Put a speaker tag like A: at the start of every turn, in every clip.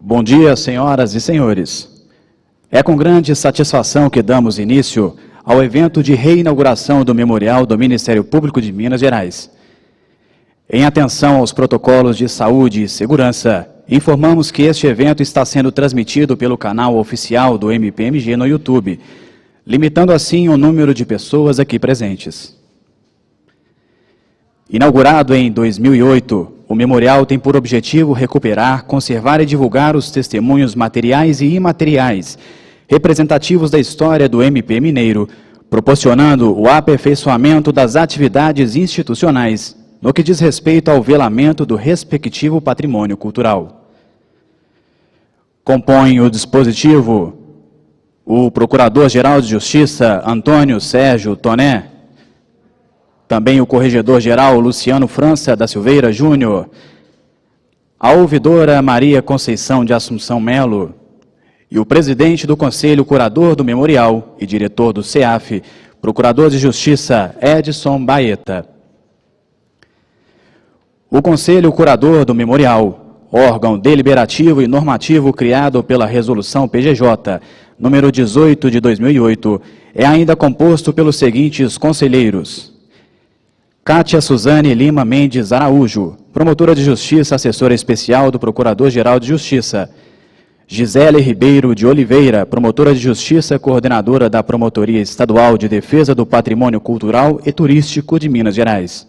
A: Bom dia, senhoras e senhores. É com grande satisfação que damos início ao evento de reinauguração do Memorial do Ministério Público de Minas Gerais. Em atenção aos protocolos de saúde e segurança, informamos que este evento está sendo transmitido pelo canal oficial do MPMG no YouTube, limitando assim o número de pessoas aqui presentes. Inaugurado em 2008, o memorial tem por objetivo recuperar, conservar e divulgar os testemunhos materiais e imateriais representativos da história do MP mineiro, proporcionando o aperfeiçoamento das atividades institucionais no que diz respeito ao velamento do respectivo patrimônio cultural. Compõe o dispositivo o Procurador-Geral de Justiça, Antônio Sérgio Toné, também o Corregedor-Geral Luciano França da Silveira Júnior, a ouvidora Maria Conceição de Assunção Melo e o presidente do Conselho Curador do Memorial e diretor do CEAF, Procurador de Justiça Edson Baeta. O Conselho Curador do Memorial, órgão deliberativo e normativo criado pela Resolução PGJ, número 18 de 2008, é ainda composto pelos seguintes conselheiros: Kátia Suzane Lima Mendes Araújo, promotora de Justiça, assessora especial do Procurador-Geral de Justiça. Gisele Ribeiro de Oliveira, promotora de Justiça, coordenadora da Promotoria Estadual de Defesa do Patrimônio Cultural e Turístico de Minas Gerais.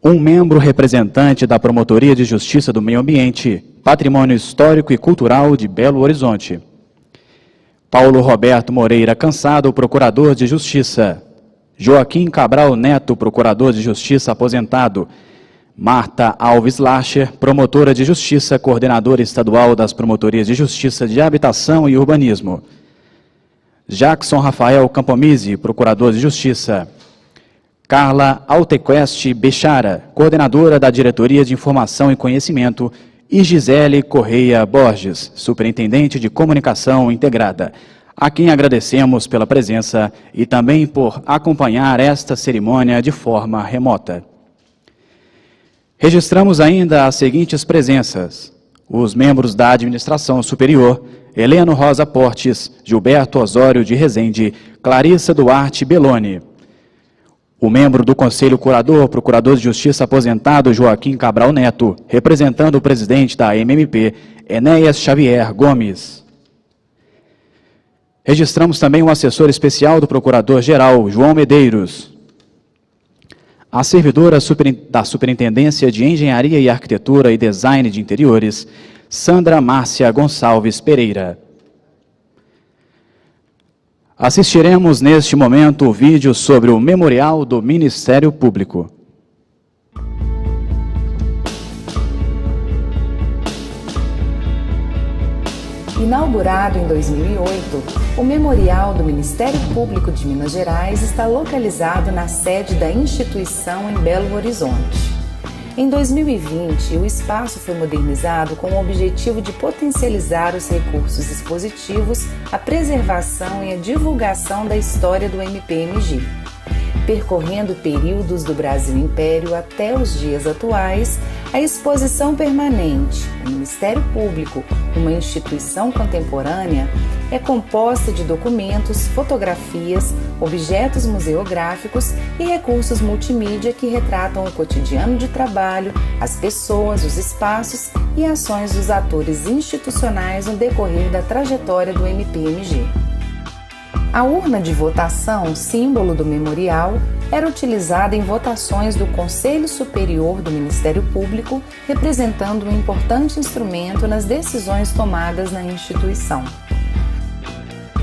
A: Um membro representante da Promotoria de Justiça do Meio Ambiente, Patrimônio Histórico e Cultural de Belo Horizonte. Paulo Roberto Moreira Cansado, procurador de Justiça. Joaquim Cabral Neto, procurador de Justiça aposentado. Marta Alves Lacher, promotora de Justiça, coordenadora estadual das Promotorias de Justiça de Habitação e Urbanismo. Jackson Rafael Campomise, procurador de Justiça. Carla Altequeste Bechara, coordenadora da Diretoria de Informação e Conhecimento. E Gisele Correia Borges, superintendente de Comunicação Integrada, a quem agradecemos pela presença e também por acompanhar esta cerimônia de forma remota. Registramos ainda as seguintes presenças: os membros da Administração Superior, Heleno Rosa Portes, Gilberto Osório de Rezende, Clarissa Duarte Belloni. O membro do Conselho Curador, Procurador de Justiça aposentado, Joaquim Cabral Neto, representando o presidente da MMP, Enéas Xavier Gomes. Registramos também o assessor especial do Procurador-Geral, João Medeiros. A servidora da Superintendência de Engenharia e Arquitetura e Design de Interiores, Sandra Márcia Gonçalves Pereira. Assistiremos neste momento o vídeo sobre o Memorial do Ministério Público.
B: Inaugurado em 2008, o Memorial do Ministério Público de Minas Gerais está localizado na sede da instituição em Belo Horizonte. Em 2020, o espaço foi modernizado com o objetivo de potencializar os recursos expositivos, a preservação e a divulgação da história do MPMG. Percorrendo períodos do Brasil Império até os dias atuais, a exposição permanente, o Ministério Público, uma instituição contemporânea, é composta de documentos, fotografias, objetos museográficos e recursos multimídia que retratam o cotidiano de trabalho, as pessoas, os espaços e ações dos atores institucionais no decorrer da trajetória do MPMG. A urna de votação, símbolo do memorial, era utilizada em votações do Conselho Superior do Ministério Público, representando um importante instrumento nas decisões tomadas na instituição.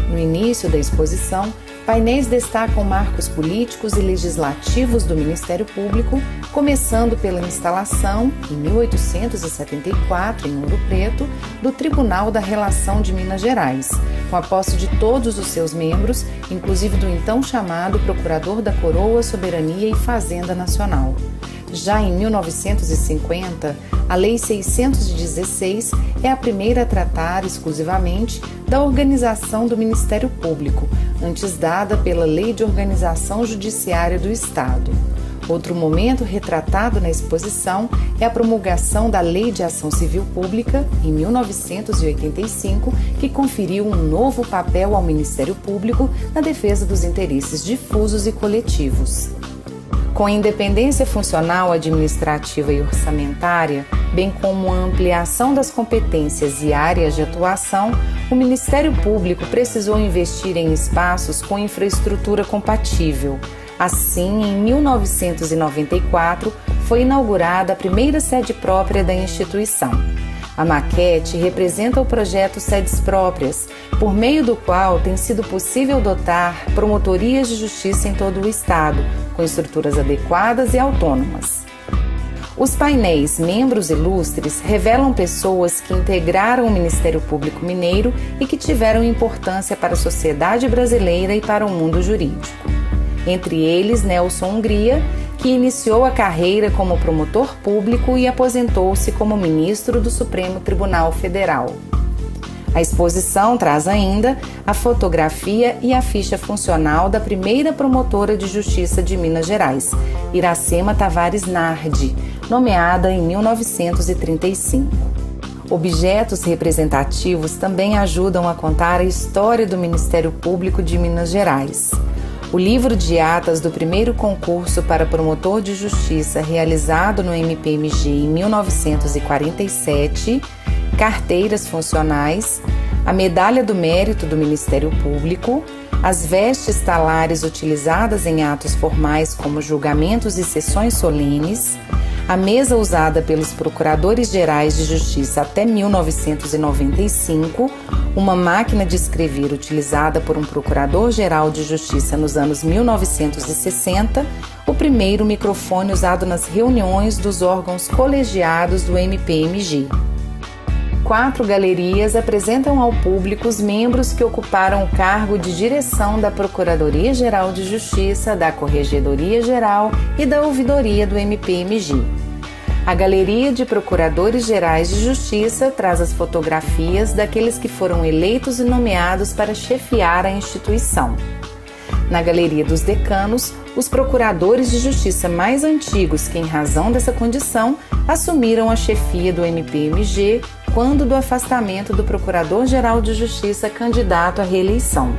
B: No início da exposição, painéis destacam marcos políticos e legislativos do Ministério Público, começando pela instalação, em 1874, em Ouro Preto, do Tribunal da Relação de Minas Gerais, com a posse de todos os seus membros, inclusive do então chamado Procurador da Coroa, Soberania e Fazenda Nacional. Já em 1950, a Lei 616 é a primeira a tratar exclusivamente da organização do Ministério Público, antes dada pela Lei de Organização Judiciária do Estado. Outro momento retratado na exposição é a promulgação da Lei de Ação Civil Pública, em 1985, que conferiu um novo papel ao Ministério Público na defesa dos interesses difusos e coletivos. Com independência funcional, administrativa e orçamentária, bem como a ampliação das competências e áreas de atuação, o Ministério Público precisou investir em espaços com infraestrutura compatível. Assim, em 1994, foi inaugurada a primeira sede própria da instituição. A maquete representa o projeto Sedes Próprias, por meio do qual tem sido possível dotar promotorias de justiça em todo o estado, com estruturas adequadas e autônomas. Os painéis Membros Ilustres revelam pessoas que integraram o Ministério Público Mineiro e que tiveram importância para a sociedade brasileira e para o mundo jurídico. Entre eles, Nelson Hungria, que iniciou a carreira como promotor público e aposentou-se como ministro do Supremo Tribunal Federal. A exposição traz ainda a fotografia e a ficha funcional da primeira promotora de justiça de Minas Gerais, Iracema Tavares Nardi, nomeada em 1935. Objetos representativos também ajudam a contar a história do Ministério Público de Minas Gerais. O livro de atas do primeiro concurso para promotor de justiça realizado no MPMG em 1947, carteiras funcionais, a medalha do mérito do Ministério Público, as vestes talares utilizadas em atos formais como julgamentos e sessões solenes, a mesa usada pelos procuradores gerais de justiça até 1995, uma máquina de escrever utilizada por um procurador-geral de justiça nos anos 1960, o primeiro microfone usado nas reuniões dos órgãos colegiados do MPMG. 4 galerias apresentam ao público os membros que ocuparam o cargo de direção da Procuradoria-Geral de Justiça, da Corregedoria-Geral e da Ouvidoria do MPMG. A Galeria de Procuradores Gerais de Justiça traz as fotografias daqueles que foram eleitos e nomeados para chefiar a instituição. Na Galeria dos Decanos, os procuradores de justiça mais antigos que, em razão dessa condição, assumiram a chefia do MPMG quando do afastamento do Procurador-Geral de Justiça candidato à reeleição.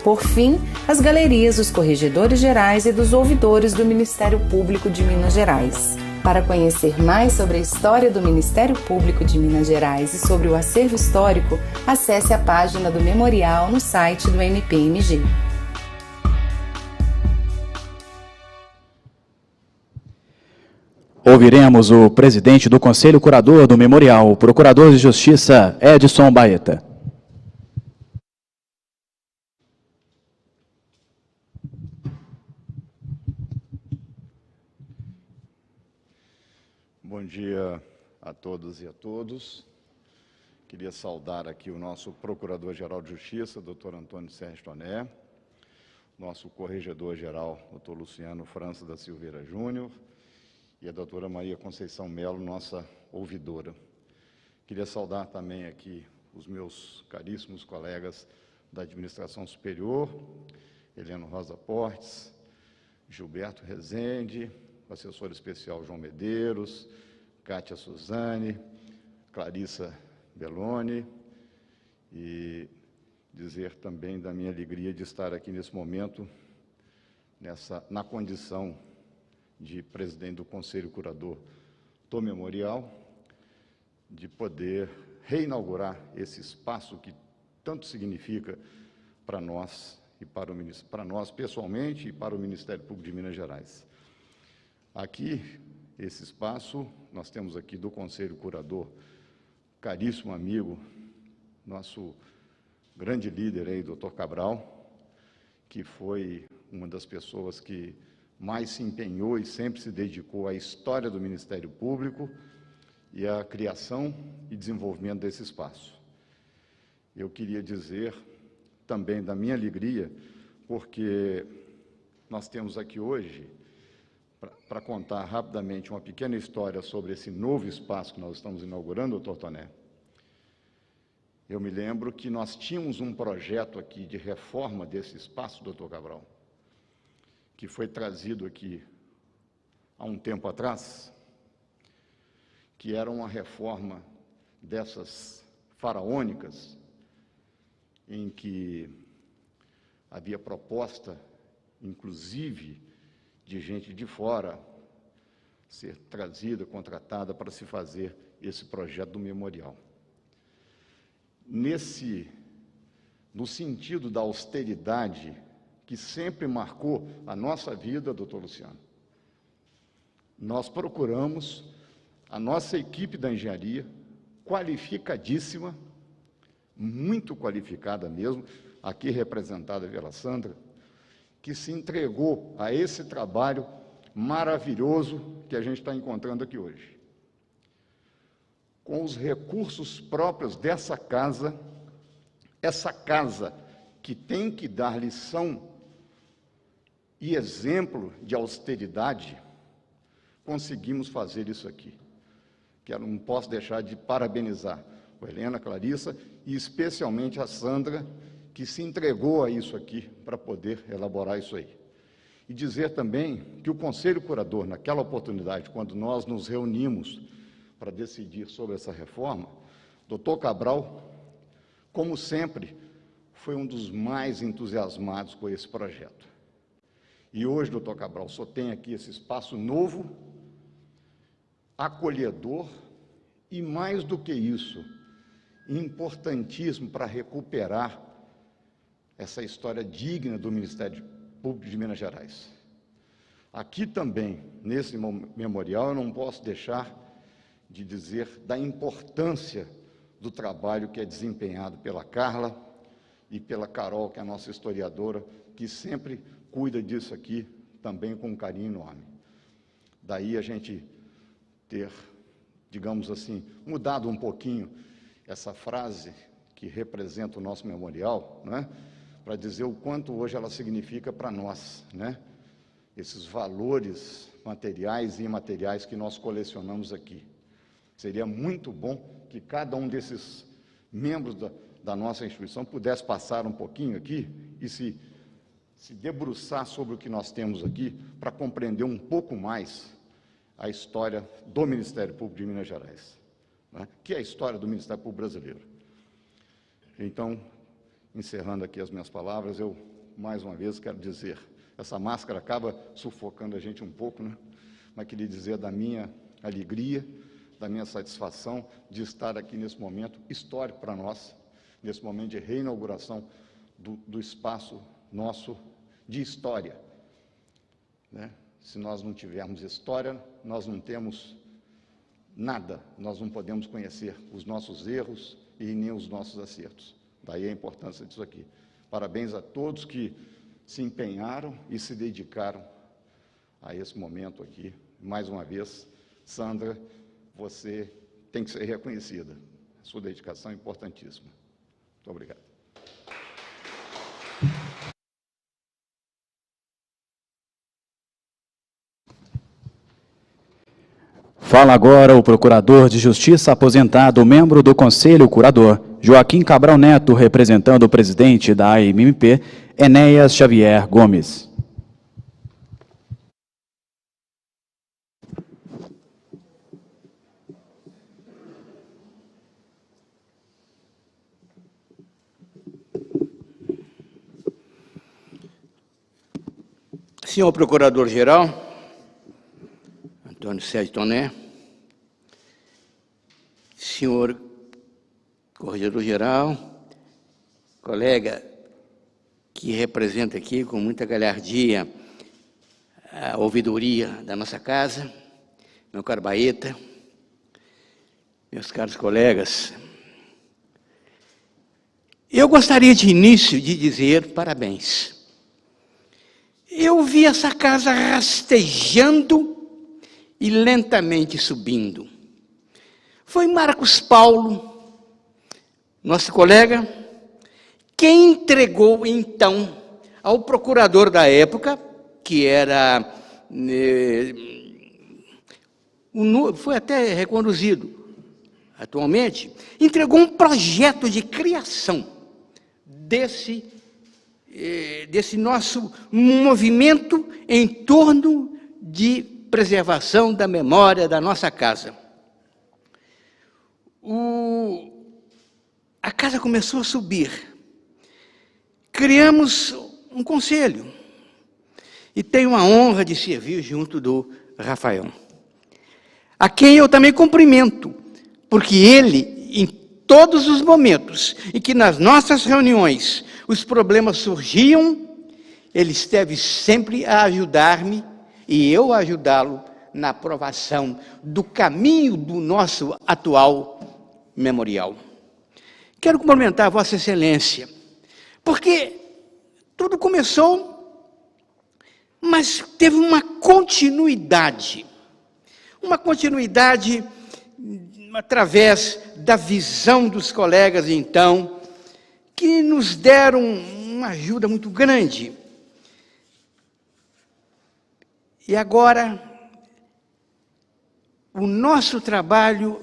B: Por fim, as galerias dos Corregedores Gerais e dos Ouvidores do Ministério Público de Minas Gerais. Para conhecer mais sobre a história do Ministério Público de Minas Gerais e sobre o acervo histórico, acesse a página do memorial no site do MPMG.
A: Ouviremos o presidente do Conselho Curador do Memorial, o Procurador de Justiça, Edson Baeta.
C: Bom dia a todas e a todos. Queria saudar aqui o nosso Procurador-Geral de Justiça, Dr. Antônio Sérgio Toné, nosso Corregedor-Geral, Dr. Luciano França da Silveira Júnior, e a doutora Maria Conceição Melo, nossa ouvidora. Queria saudar também aqui os meus caríssimos colegas da Administração Superior, Helena Rosa Portes, Gilberto Rezende, o assessor especial João Medeiros, Kátia Suzane, Clarissa Belloni, e dizer também da minha alegria de estar aqui nesse momento, na condição de presidente do Conselho Curador do Memorial, de poder reinaugurar esse espaço que tanto significa para nós, e para nós pessoalmente e para o Ministério Público de Minas Gerais. Aqui, esse espaço, nós temos aqui do Conselho Curador, caríssimo amigo, nosso grande líder aí, Dr. Cabral, que foi uma das pessoas que mais se empenhou e sempre se dedicou à história do Ministério Público e à criação e desenvolvimento desse espaço. Eu queria dizer também da minha alegria, porque nós temos aqui hoje, para contar rapidamente uma pequena história sobre esse novo espaço que nós estamos inaugurando, doutor Toné. Eu me lembro que nós tínhamos um projeto aqui de reforma desse espaço, doutor Cabral, que foi trazido aqui há um tempo atrás, que era uma reforma dessas faraônicas, em que havia proposta, inclusive, de gente de fora ser trazida, contratada para se fazer esse projeto do memorial. No sentido da austeridade que sempre marcou a nossa vida, doutor Luciano, nós procuramos a nossa equipe da engenharia, qualificadíssima, muito qualificada mesmo, aqui representada pela Sandra, que se entregou a esse trabalho maravilhoso que a gente está encontrando aqui hoje. Com os recursos próprios dessa casa, essa casa que tem que dar lição e exemplo de austeridade, conseguimos fazer isso aqui. Que eu não posso deixar de parabenizar a Helena, a Clarissa e especialmente a Sandra, que se entregou a isso aqui para poder elaborar isso aí. E dizer também que o Conselho Curador, naquela oportunidade, quando nós nos reunimos para decidir sobre essa reforma, doutor Cabral, como sempre, foi um dos mais entusiasmados com esse projeto. E hoje, doutor Cabral, só tem aqui esse espaço novo, acolhedor e, mais do que isso, importantíssimo para recuperar essa história digna do Ministério Público de Minas Gerais. Aqui também, nesse memorial, eu não posso deixar de dizer da importância do trabalho que é desempenhado pela Carla e pela Carol, que é a nossa historiadora, que sempre cuida disso aqui, também com um carinho enorme. Daí a gente ter, digamos assim, mudado um pouquinho essa frase que representa o nosso memorial, né, para dizer o quanto hoje ela significa para nós, né, esses valores materiais e imateriais que nós colecionamos aqui. Seria muito bom que cada um desses membros da nossa instituição pudesse passar um pouquinho aqui e se debruçar sobre o que nós temos aqui para compreender um pouco mais a história do Ministério Público de Minas Gerais, né, que é a história do Ministério Público brasileiro. Então, encerrando aqui as minhas palavras, eu, mais uma vez, quero dizer, essa máscara acaba sufocando a gente um pouco, né? Mas queria dizer da minha alegria, da minha satisfação de estar aqui nesse momento histórico para nós, nesse momento de reinauguração do espaço nosso de história, né? Se nós não tivermos história, nós não temos nada, nós não podemos conhecer os nossos erros e nem os nossos acertos. Daí a importância disso aqui. Parabéns a todos que se empenharam e se dedicaram a esse momento aqui. Mais uma vez, Sandra, você tem que ser reconhecida. Sua dedicação é importantíssima. Muito obrigado.
A: Fala agora o Procurador de Justiça aposentado, membro do Conselho Curador, Joaquim Cabral Neto, representando o presidente da AMMP, Enéas Xavier Gomes.
D: Senhor Procurador-Geral, Antônio Sérgio Toné, senhor Corregedor-Geral, colega que representa aqui com muita galhardia a ouvidoria da nossa casa, meu caro Baeta, meus caros colegas, eu gostaria de início de dizer parabéns. Eu vi essa casa rastejando e lentamente subindo. Foi Marcos Paulo, nosso colega, quem entregou, então, ao procurador da época, que era... foi até reconduzido atualmente, entregou um projeto de criação desse nosso movimento em torno de preservação da memória da nossa casa. A casa começou a subir. Criamos um conselho. E tenho a honra de servir junto do Rafael, a quem eu também cumprimento, porque ele, em todos os momentos em que nas nossas reuniões os problemas surgiam, ele esteve sempre a ajudar-me e eu a ajudá-lo na aprovação do caminho do nosso atual memorial. Quero cumprimentar Vossa Excelência, porque tudo começou, mas teve uma continuidade através da visão dos colegas, então, que nos deram uma ajuda muito grande. E agora, o nosso trabalho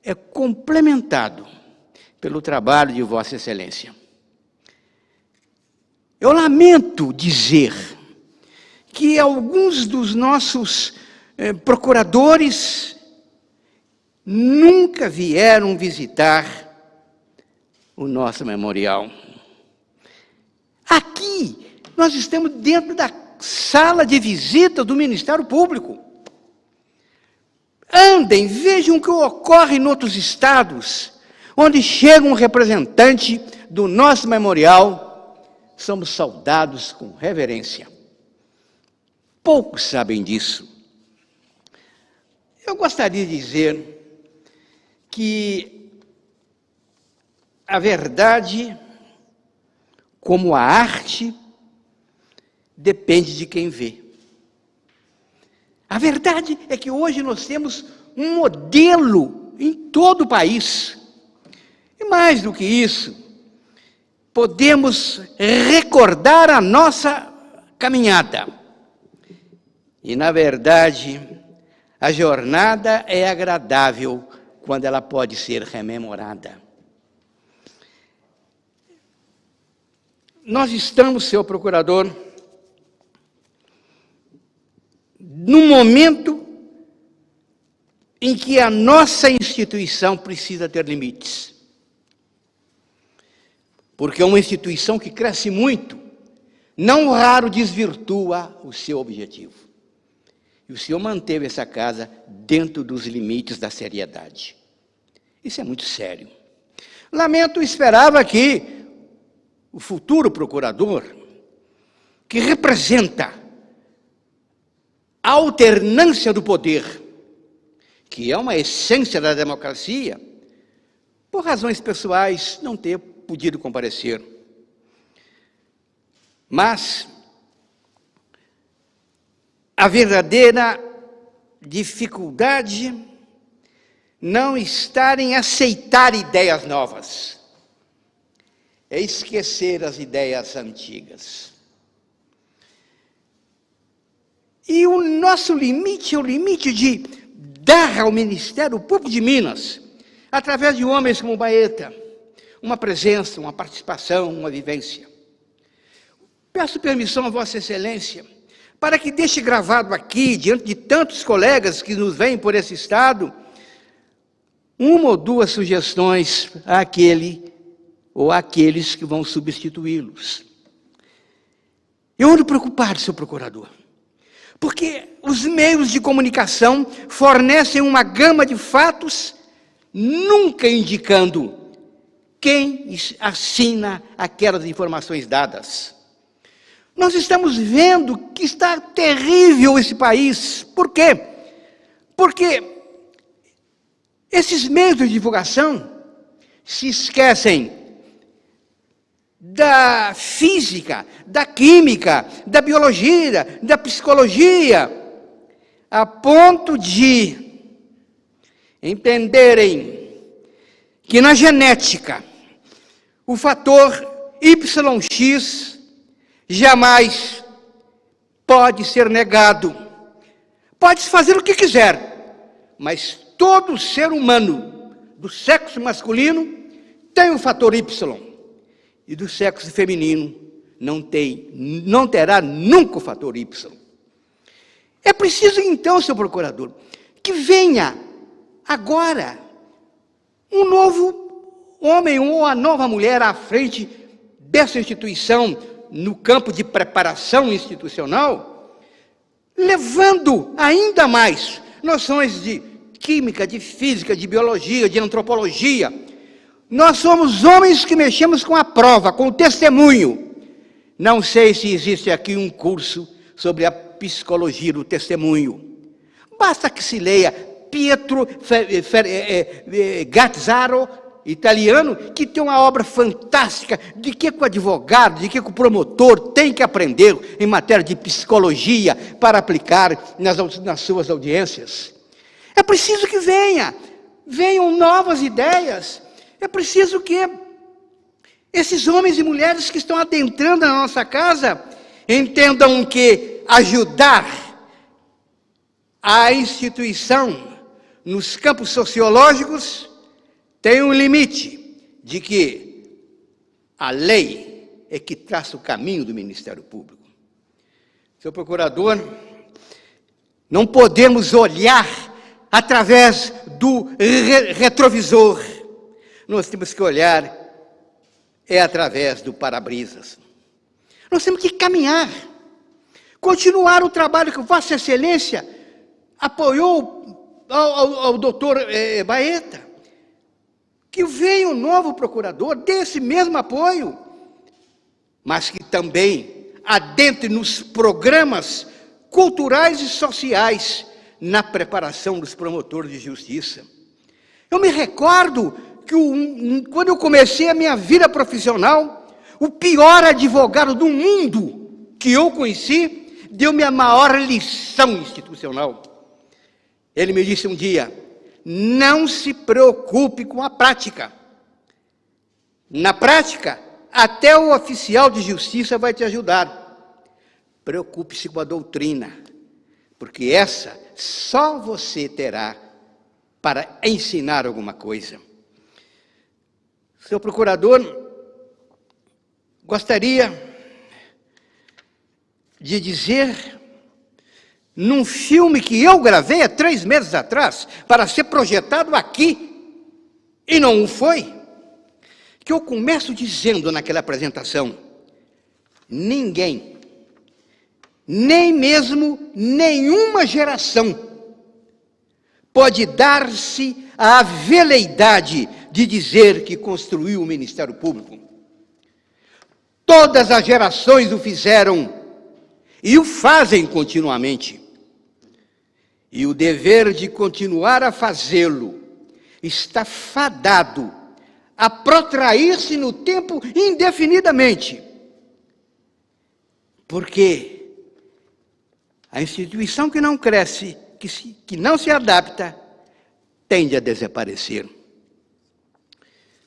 D: é complementado pelo trabalho de Vossa Excelência. Eu lamento dizer que alguns dos nossos procuradores nunca vieram visitar o nosso memorial. Aqui, nós estamos dentro da sala de visita do Ministério Público. Andem, vejam o que ocorre em outros estados, onde chega um representante do nosso memorial, somos saudados com reverência. Poucos sabem disso. Eu gostaria de dizer que a verdade, como a arte, depende de quem vê. A verdade é que hoje nós temos um modelo em todo o país. E mais do que isso, podemos recordar a nossa caminhada. E, na verdade, a jornada é agradável quando ela pode ser rememorada. Nós estamos, senhor procurador, num momento em que a nossa instituição precisa ter limites. Porque é uma instituição que cresce muito, não raro desvirtua o seu objetivo. E o senhor manteve essa casa dentro dos limites da seriedade. Isso é muito sério. Lamento, esperava que o futuro procurador, que representa a alternância do poder, que é uma essência da democracia, por razões pessoais, não ter podido comparecer. Mas a verdadeira dificuldade não está em aceitar ideias novas, é esquecer as ideias antigas. E o nosso limite é o limite de dar ao Ministério Público de Minas, através de homens como Baeta, uma presença, uma participação, uma vivência. Peço permissão a Vossa Excelência para que deixe gravado aqui, diante de tantos colegas que nos vêm por esse estado, uma ou duas sugestões àquele ou àqueles que vão substituí-los. Eu ando preocupado, senhor procurador, porque os meios de comunicação fornecem uma gama de fatos, nunca indicando quem assina aquelas informações dadas. Nós estamos vendo que está terrível esse país. Por quê? Porque esses meios de divulgação se esquecem da física, da química, da biologia, da psicologia, a ponto de entenderem que na genética o fator YX jamais pode ser negado. Pode-se fazer o que quiser, mas todo ser humano do sexo masculino tem o fator Y. E do sexo feminino não terá nunca o fator Y. É preciso então, senhor procurador, que venha agora um novo homem ou uma nova mulher à frente dessa instituição, no campo de preparação institucional, levando ainda mais noções de química, de física, de biologia, de antropologia. Nós somos homens que mexemos com a prova, com o testemunho. Não sei se existe aqui um curso sobre a psicologia do testemunho. Basta que se leia Pietro Gazzaro, italiano, que tem uma obra fantástica de que o advogado, de que o promotor tem que aprender em matéria de psicologia para aplicar nas suas audiências. É preciso que venham novas ideias. É preciso que esses homens e mulheres que estão adentrando na nossa casa entendam que ajudar a instituição nos campos sociológicos tem um limite, de que a lei é que traça o caminho do Ministério Público. Senhor procurador, não podemos olhar através do retrovisor. Nós temos que olhar através do para-brisas. Nós temos que caminhar, continuar o trabalho que Vossa Excelência apoiou ao doutor Baeta. Que venha um novo procurador, dê esse mesmo apoio, mas que também adentre nos programas culturais e sociais na preparação dos promotores de justiça. Eu me recordo que quando eu comecei a minha vida profissional, o pior advogado do mundo que eu conheci deu-me a maior lição institucional. Ele me disse um dia: não se preocupe com a prática. Na prática, até o oficial de justiça vai te ajudar. Preocupe-se com a doutrina, porque essa só você terá para ensinar alguma coisa. Senhor procurador, gostaria de dizer, num filme que eu gravei há 3 meses atrás, para ser projetado aqui, e não o foi, que eu começo dizendo naquela apresentação: ninguém, nem mesmo nenhuma geração, pode dar-se a veleidade de dizer que construiu o Ministério Público. Todas as gerações o fizeram e o fazem continuamente. E o dever de continuar a fazê-lo está fadado a protrair-se no tempo indefinidamente. Porque a instituição que não cresce, que não se adapta, tende a desaparecer.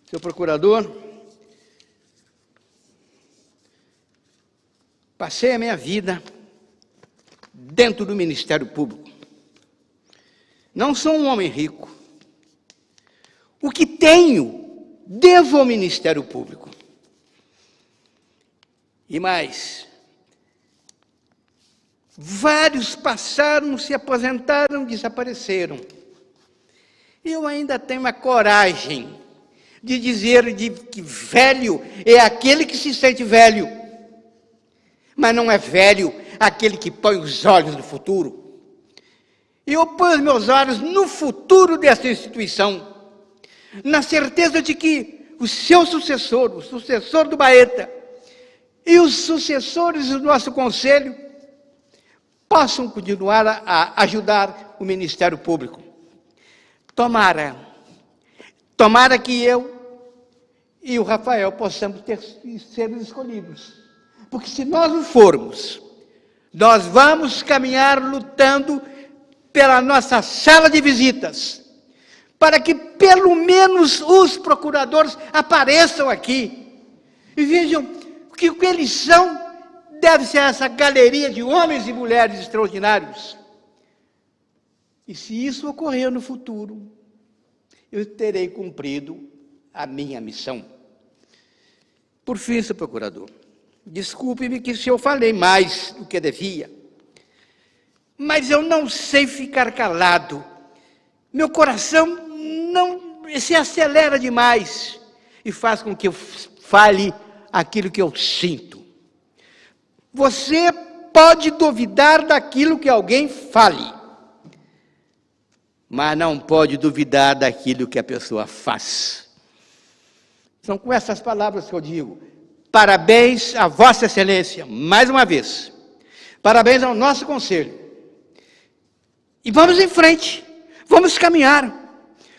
D: Senhor procurador, passei a minha vida dentro do Ministério Público. Não sou um homem rico. O que tenho, devo ao Ministério Público. E mais, vários passaram, se aposentaram, desapareceram. Eu ainda tenho a coragem de dizer que velho é aquele que se sente velho, mas não é velho aquele que põe os olhos no futuro. E eu ponho os meus olhos no futuro dessa instituição, na certeza de que o seu sucessor, o sucessor do Baeta, e os sucessores do nosso conselho possam continuar a ajudar o Ministério Público. Tomara que eu e o Rafael possamos ser escolhidos. Porque se nós não formos, nós vamos caminhar lutando pela nossa sala de visitas, para que pelo menos os procuradores apareçam aqui e vejam que o que eles são deve ser essa galeria de homens e mulheres extraordinários. E se isso ocorrer no futuro, eu terei cumprido a minha missão. Por fim, senhor procurador, desculpe-me que se eu falei mais do que devia, mas eu não sei ficar calado. Meu coração não se acelera demais e faz com que eu fale aquilo que eu sinto. Você pode duvidar daquilo que alguém fale, mas não pode duvidar daquilo que a pessoa faz. São com essas palavras que eu digo: parabéns a Vossa Excelência, mais uma vez. Parabéns ao nosso conselho. E vamos em frente, vamos caminhar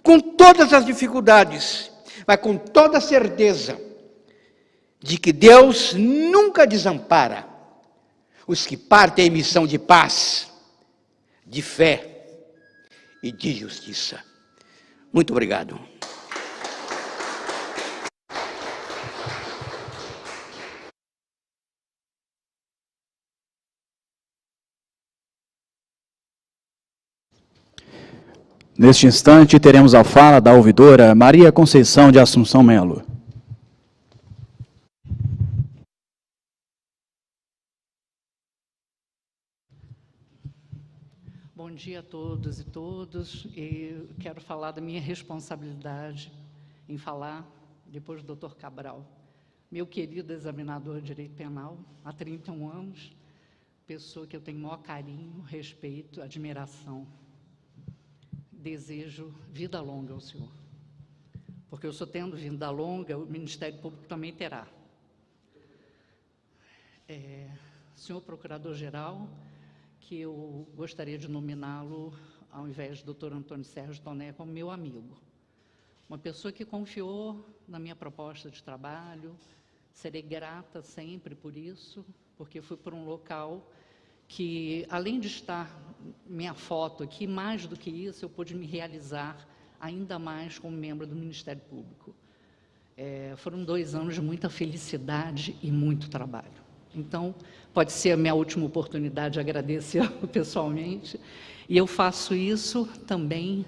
D: com todas as dificuldades, mas com toda a certeza de que Deus nunca desampara os que partem em missão de paz, de fé e de justiça. Muito obrigado.
A: Neste instante, teremos a fala da ouvidora Maria Conceição de Assunção Melo.
E: Bom dia a todos e todas. Eu quero falar da minha responsabilidade em falar, depois do Dr. Cabral, meu querido examinador de Direito Penal, há 31 anos, pessoa que eu tenho maior carinho, respeito, admiração. Desejo vida longa ao senhor, porque eu só tendo vida longa, o Ministério Público também terá. Senhor Procurador-Geral, que eu gostaria de nominá-lo, ao invés do Dr. Antônio Sérgio Toné, como meu amigo. Uma pessoa que confiou na minha proposta de trabalho, serei grata sempre por isso, porque fui por um local que, além de estar minha foto aqui, mais do que isso, eu pude me realizar ainda mais como membro do Ministério Público. Foram 2 anos de muita felicidade e muito trabalho. Então, pode ser a minha última oportunidade de agradecer pessoalmente, e eu faço isso também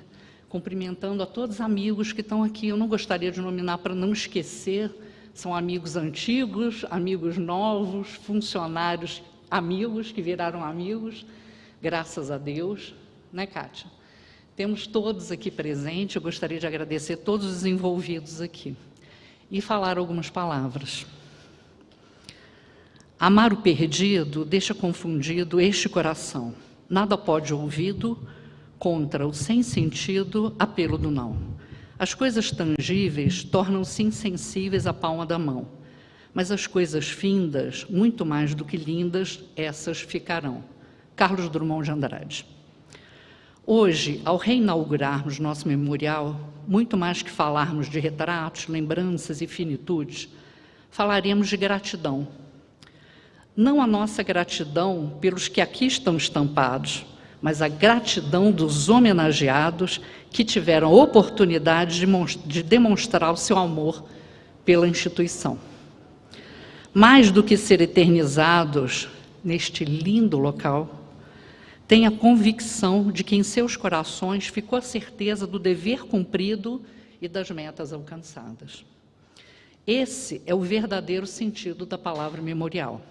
E: cumprimentando a todos os amigos que estão aqui. Eu não gostaria de nominar para não esquecer, são amigos antigos, amigos novos, funcionários amigos que viraram amigos, graças a Deus, né, Kátia? Temos todos aqui presentes, eu gostaria de agradecer todos os envolvidos aqui e falar algumas palavras. Amar o perdido deixa confundido este coração. Nada pode ouvido contra o sem sentido apelo do não. As coisas tangíveis tornam-se insensíveis à palma da mão. Mas as coisas findas, muito mais do que lindas, essas ficarão. Carlos Drummond de Andrade. Hoje, ao reinaugurarmos nosso memorial, muito mais que falarmos de retratos, lembranças e finitudes, falaremos de gratidão. Não a nossa gratidão pelos que aqui estão estampados, mas a gratidão dos homenageados que tiveram a oportunidade de demonstrar o seu amor pela instituição. Mais do que ser eternizados neste lindo local, tenho a convicção de que em seus corações ficou a certeza do dever cumprido e das metas alcançadas. Esse é o verdadeiro sentido da palavra memorial.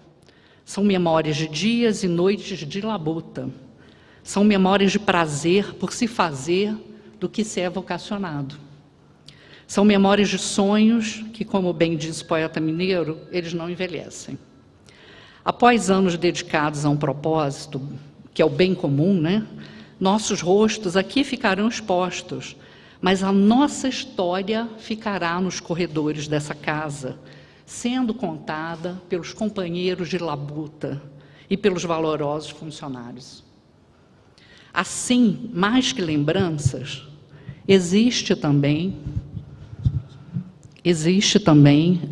E: São memórias de dias e noites de labuta. São memórias de prazer por se fazer do que se é vocacionado. São memórias de sonhos que, como bem diz o poeta mineiro, eles não envelhecem. Após anos dedicados a um propósito, que é o bem comum, né? Nossos rostos aqui ficarão expostos, mas a nossa história ficará nos corredores dessa casa, sendo contada pelos companheiros de labuta e pelos valorosos funcionários. Assim, mais que lembranças, existe também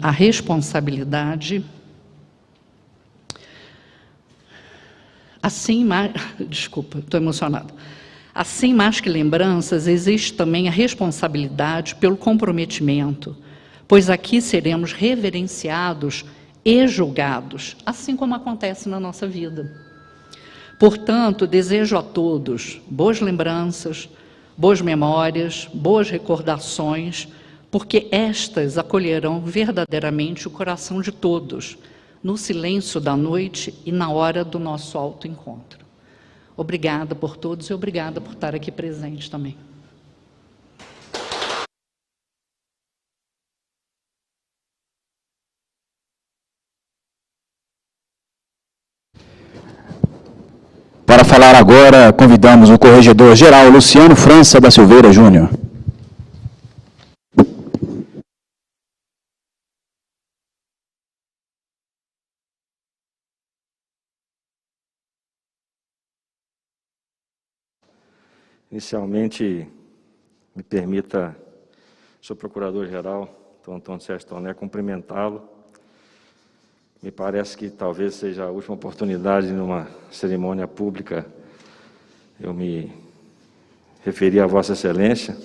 E: a responsabilidade, desculpa, estou emocionada. Assim, mais que lembranças, existe também a responsabilidade pelo comprometimento, pois aqui seremos reverenciados e julgados, assim como acontece na nossa vida. Portanto, desejo a todos boas lembranças, boas memórias, boas recordações, porque estas acolherão verdadeiramente o coração de todos, no silêncio da noite e na hora do nosso autoencontro. Obrigada por todos e obrigada por estar aqui presente também.
A: Para falar agora, convidamos o Corregedor-Geral Luciano França da Silveira Júnior.
F: Inicialmente, me permita, senhor Procurador-Geral, Dr. Antônio Sérgio Toné, cumprimentá-lo. Me parece que talvez seja a última oportunidade numa cerimônia pública eu me referir a Vossa Excelência.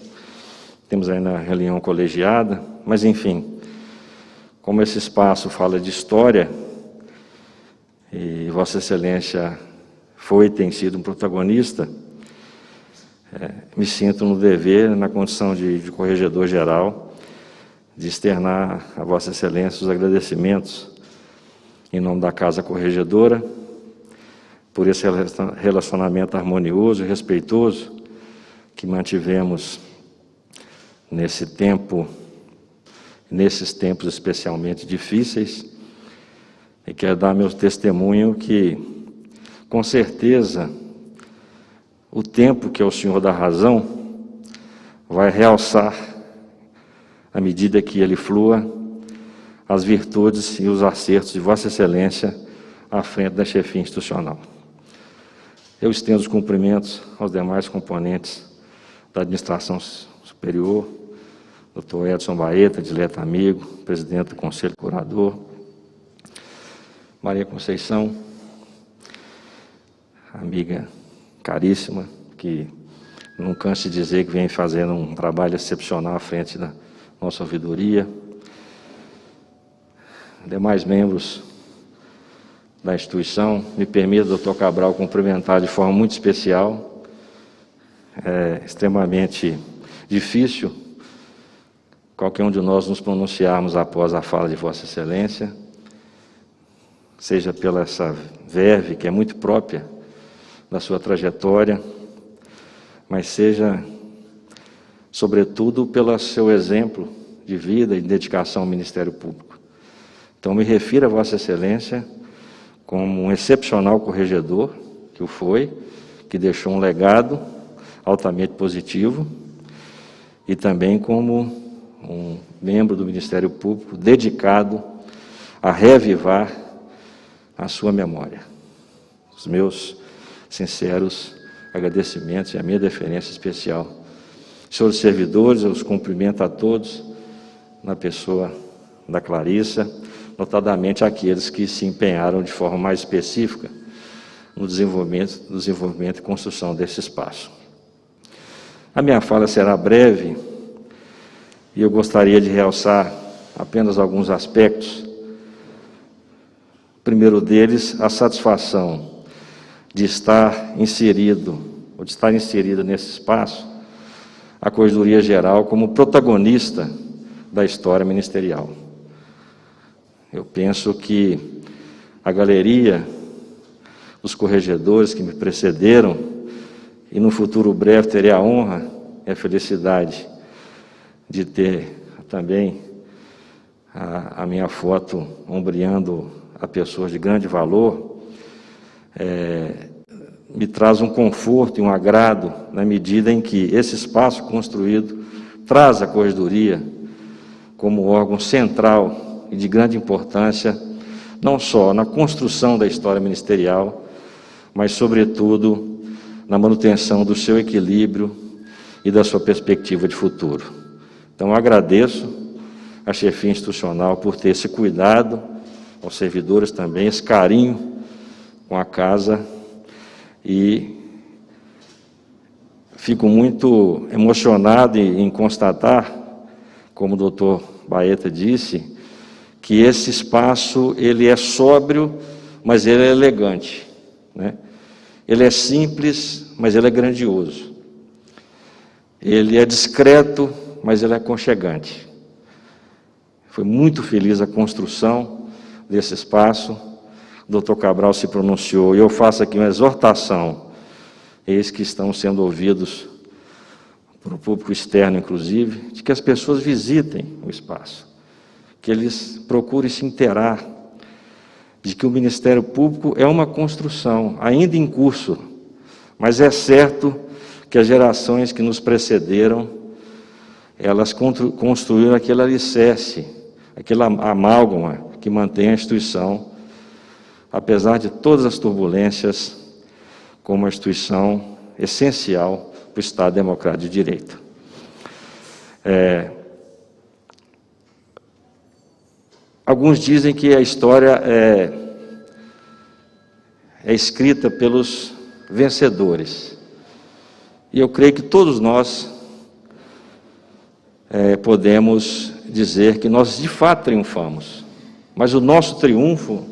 F: Temos aí na reunião colegiada, mas enfim, como esse espaço fala de história, e Vossa Excelência foi e tem sido um protagonista, me sinto no dever, na condição de Corregedor-Geral, de externar a Vossa Excelência os agradecimentos em nome da Casa Corregedora, por esse relacionamento harmonioso e respeitoso que mantivemos nesses tempos especialmente difíceis, e quero dar meu testemunho que, com certeza, o tempo que é o Senhor da razão vai realçar, à medida que ele flua, as virtudes e os acertos de Vossa Excelência à frente da chefia institucional. Eu estendo os cumprimentos aos demais componentes da administração superior, Dr. Edson Baeta, dileto amigo, presidente do Conselho Curador, Maria Conceição, amiga caríssima, que não canso de dizer que vem fazendo um trabalho excepcional à frente da nossa ouvidoria, demais membros da instituição. Me permita, doutor Cabral, cumprimentar de forma muito especial. É extremamente difícil qualquer um de nós nos pronunciarmos após a fala de Vossa Excelência, seja pela essa verve que é muito própria da sua trajetória, mas seja, sobretudo, pelo seu exemplo de vida e dedicação ao Ministério Público. Então, me refiro a Vossa Excelência como um excepcional corregedor, que o foi, que deixou um legado altamente positivo, e também como um membro do Ministério Público dedicado a reavivar a sua memória. Os meus sinceros agradecimentos e a minha deferência especial. Senhores servidores, eu os cumprimento a todos, na pessoa da Clarissa, notadamente aqueles que se empenharam de forma mais específica no desenvolvimento e construção desse espaço. A minha fala será breve e eu gostaria de realçar apenas alguns aspectos. O primeiro deles, a satisfação de estar inserido, ou de estar inserida nesse espaço, a Corregedoria Geral como protagonista da história ministerial. Eu penso que a galeria dos corregedores que me precederam, e no futuro breve terei a honra e a felicidade de ter também a minha foto ombreando a pessoas de grande valor, me traz um conforto e um agrado na medida em que esse espaço construído traz a Corregedoria como órgão central e de grande importância, não só na construção da história ministerial, mas, sobretudo, na manutenção do seu equilíbrio e da sua perspectiva de futuro. Então, eu agradeço à chefia institucional por ter esse cuidado, aos servidores também, esse carinho com a casa, e fico muito emocionado em constatar, como o doutor Baeta disse, que esse espaço ele é sóbrio, mas ele é elegante, né? Ele é simples, mas ele é grandioso. Ele é discreto, mas ele é aconchegante. Foi muito feliz a construção desse espaço. O doutor Cabral se pronunciou, e eu faço aqui uma exortação eis que estão sendo ouvidos por um público externo, inclusive, de que as pessoas visitem o espaço, que eles procurem se inteirar de que o Ministério Público é uma construção ainda em curso, mas é certo que as gerações que nos precederam, elas construíram aquele alicerce, aquela amálgama que mantém a instituição, apesar de todas as turbulências, como uma instituição essencial para o Estado Democrático de Direito. Alguns dizem que a história é escrita pelos vencedores. E eu creio que todos nós podemos dizer que nós de fato triunfamos. Mas o nosso triunfo,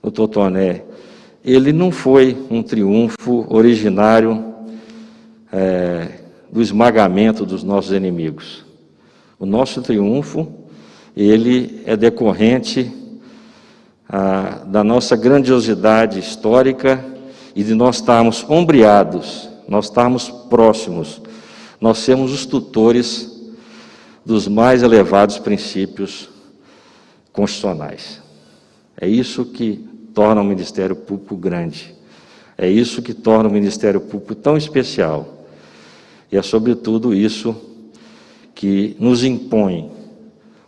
F: doutor Toné, ele não foi um triunfo originário do esmagamento dos nossos inimigos. O nosso triunfo, ele é decorrente da nossa grandiosidade histórica e de nós estarmos ombreados, nós estarmos próximos, nós sermos os tutores dos mais elevados princípios constitucionais. É isso que torna o Ministério Público grande. É isso que torna o Ministério Público tão especial. E é sobretudo isso que nos impõe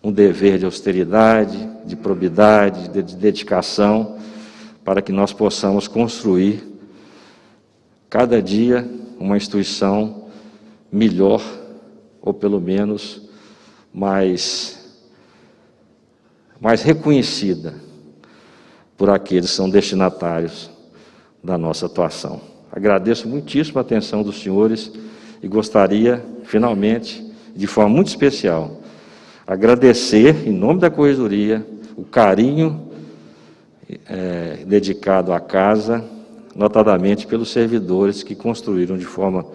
F: um dever de austeridade, de probidade, de dedicação, para que nós possamos construir cada dia uma instituição melhor, ou pelo menos mais reconhecida por aqueles que são destinatários da nossa atuação. Agradeço muitíssimo a atenção dos senhores e gostaria, finalmente, de forma muito especial, agradecer, em nome da Corregedoria, o carinho dedicado à casa, notadamente pelos servidores que construíram de forma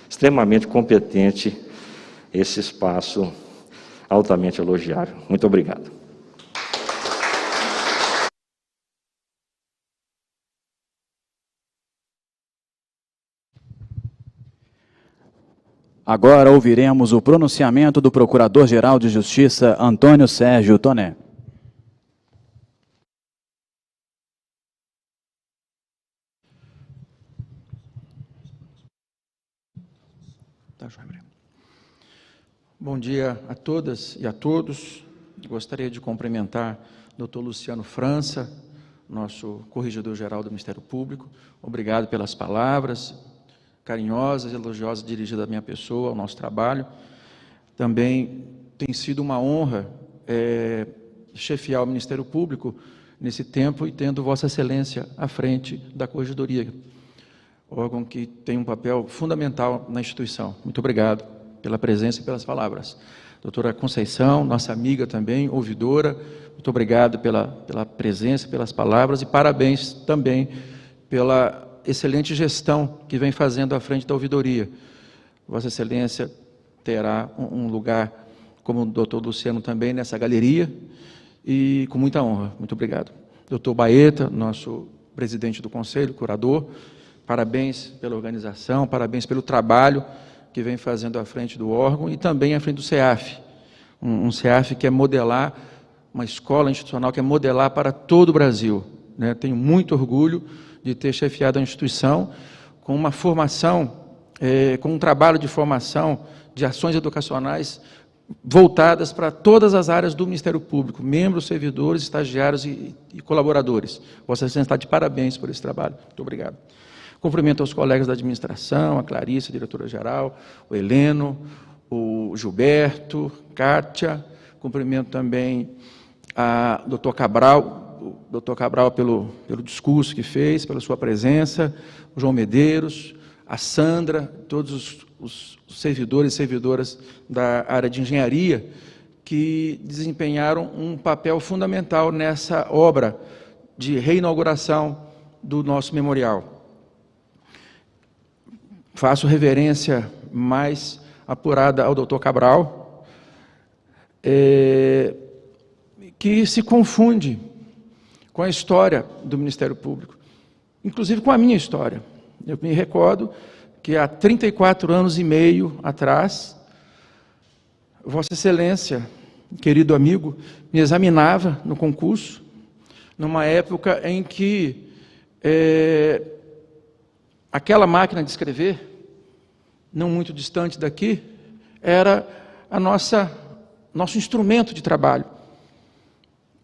F: extremamente competente esse espaço altamente elogiável. Muito obrigado.
A: Agora ouviremos o pronunciamento do Procurador-Geral de Justiça, Antônio Sérgio Toné.
G: Bom dia a todas e a todos. Gostaria de cumprimentar o Dr. Luciano França, nosso Corregedor-Geral do Ministério Público. Obrigado pelas palavras carinhosas e elogiosas dirigidas à minha pessoa, ao nosso trabalho. Também tem sido uma honra chefiar o Ministério Público nesse tempo e tendo Vossa Excelência à frente da Corregedoria, órgão que tem um papel fundamental na instituição. Muito obrigado pela presença e pelas palavras. Doutora Conceição, nossa amiga também, ouvidora, muito obrigado pela presença, pelas palavras e parabéns também pela excelente gestão que vem fazendo à frente da ouvidoria. Vossa Excelência terá um lugar, como o doutor Luciano também, nessa galeria, e com muita honra. Muito obrigado. Doutor Baeta, nosso presidente do Conselho, curador, parabéns pela organização, parabéns pelo trabalho que vem fazendo à frente do órgão e também à frente do CEAF. Um CEAF que é modelar, uma escola institucional que é modelar para todo o Brasil, né? Tenho muito orgulho de ter chefiado a instituição com uma formação, com um trabalho de formação, de ações educacionais voltadas para todas as áreas do Ministério Público, membros, servidores, estagiários e colaboradores. Vossa Excelência está de parabéns por esse trabalho. Muito obrigado. Cumprimento aos colegas da administração, a Clarice, a diretora-geral, o Heleno, o Gilberto, Kátia. Cumprimento também a doutor Cabral, pelo discurso que fez, pela sua presença, o João Medeiros, a Sandra, todos os servidores e servidoras da área de engenharia que desempenharam um papel fundamental nessa obra de reinauguração do nosso memorial. Faço reverência mais apurada ao doutor Cabral, que se confunde com a história do Ministério Público, inclusive com a minha história. Eu me recordo que há 34 anos e meio atrás, Vossa Excelência, querido amigo, me examinava no concurso, numa época em que aquela máquina de escrever, não muito distante daqui, era nosso instrumento de trabalho.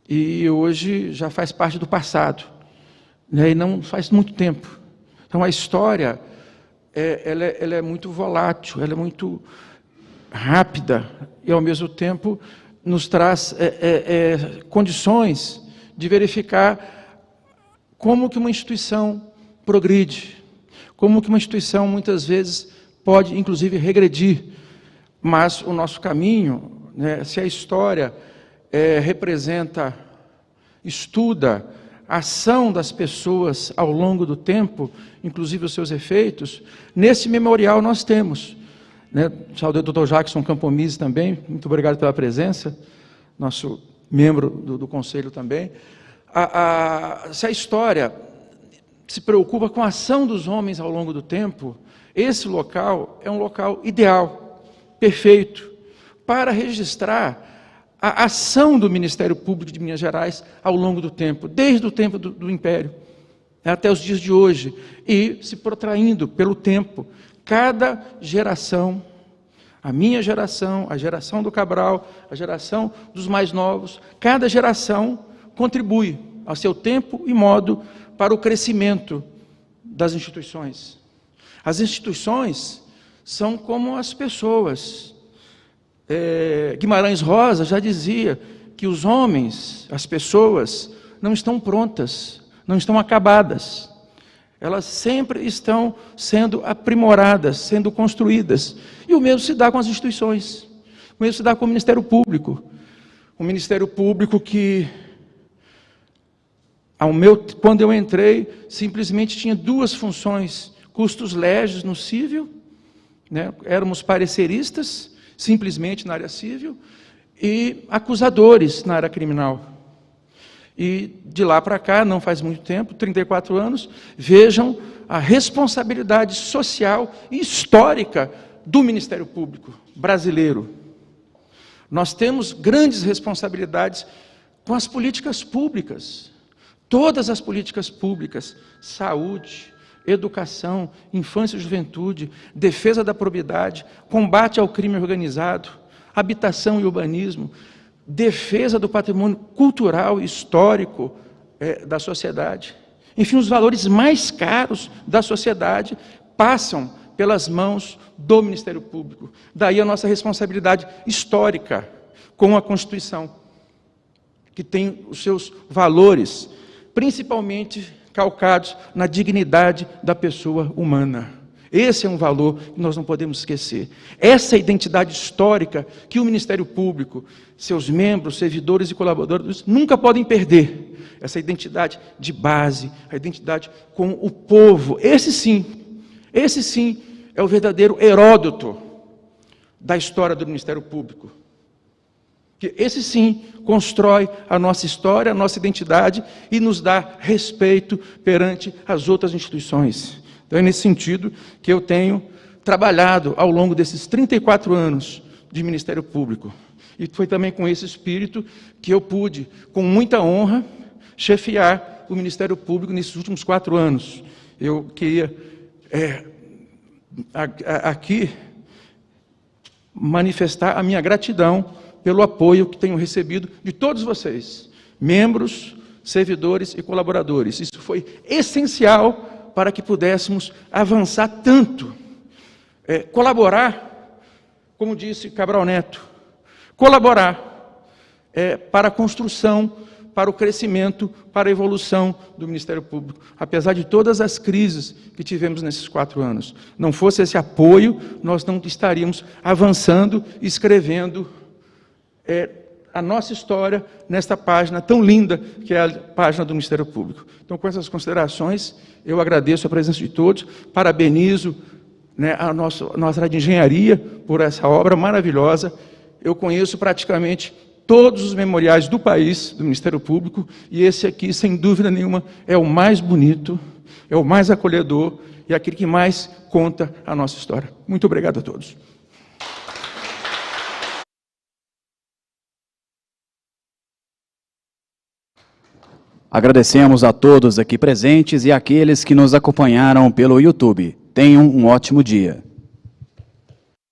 G: E hoje já faz parte do passado, né? E não faz muito tempo. Então a história, ela é muito volátil, ela é muito rápida, e ao mesmo tempo nos traz condições de verificar como que uma instituição progride, como que uma instituição muitas vezes pode inclusive regredir, mas o nosso caminho, né, se a história estuda a ação das pessoas ao longo do tempo, inclusive os seus efeitos, nesse memorial nós temos, né, saudei o Dr. Jackson Campomise também, muito obrigado pela presença, nosso membro do Conselho também. Se a história se preocupa com a ação dos homens ao longo do tempo, esse local é um local ideal, perfeito, para registrar a ação do Ministério Público de Minas Gerais ao longo do tempo, desde o tempo do Império até os dias de hoje, e se protraindo pelo tempo. Cada geração, a minha geração, a geração do Cabral, a geração dos mais novos, cada geração contribui a seu tempo e modo para o crescimento das instituições. As instituições são como as pessoas. Guimarães Rosa já dizia que os homens, as pessoas, não estão prontas, não estão acabadas. Elas sempre estão sendo aprimoradas, sendo construídas. E o mesmo se dá com as instituições. O mesmo se dá com o Ministério Público. O Ministério Público que, quando eu entrei, simplesmente tinha duas funções: custos legis no cível, né? Éramos pareceristas, simplesmente na área cível, e acusadores na área criminal. E de lá para cá, não faz muito tempo, 34 anos, vejam a responsabilidade social e histórica do Ministério Público brasileiro. Nós temos grandes responsabilidades com as políticas públicas, todas as políticas públicas: saúde, educação, infância e juventude, defesa da probidade, combate ao crime organizado, habitação e urbanismo, defesa do patrimônio cultural e histórico da sociedade. Enfim, os valores mais caros da sociedade passam pelas mãos do Ministério Público. Daí a nossa responsabilidade histórica com a Constituição, que tem os seus valores, principalmente calcados na dignidade da pessoa humana. Esse é um valor que nós não podemos esquecer. Essa é a identidade histórica que o Ministério Público, seus membros, servidores e colaboradores nunca podem perder. Essa identidade de base, a identidade com o povo. Esse sim é o verdadeiro Heródoto da história do Ministério Público. Que esse sim constrói a nossa história, a nossa identidade e nos dá respeito perante as outras instituições. Então é nesse sentido que eu tenho trabalhado ao longo desses 34 anos de Ministério Público. E foi também com esse espírito que eu pude, com muita honra, chefiar o Ministério Público nesses últimos 4 anos. Eu queria aqui manifestar a minha gratidão pelo apoio que tenho recebido de todos vocês, membros, servidores e colaboradores. Isso foi essencial para que pudéssemos avançar tanto, colaborar, como disse Cabral Neto, colaborar para a construção, para o crescimento, para a evolução do Ministério Público, apesar de todas as crises que tivemos nesses 4 anos. Não fosse esse apoio, nós não estaríamos avançando e escrevendo a nossa história nesta página tão linda que é a página do Ministério Público. Então, com essas considerações, eu agradeço a presença de todos, parabenizo, né, a nossa área de engenharia por essa obra maravilhosa. Eu conheço praticamente todos os memoriais do país, do Ministério Público, e esse aqui, sem dúvida nenhuma, é o mais bonito, é o mais acolhedor e aquele que mais conta a nossa história. Muito obrigado a todos.
A: Agradecemos a todos aqui presentes e àqueles que nos acompanharam pelo YouTube. Tenham um ótimo dia.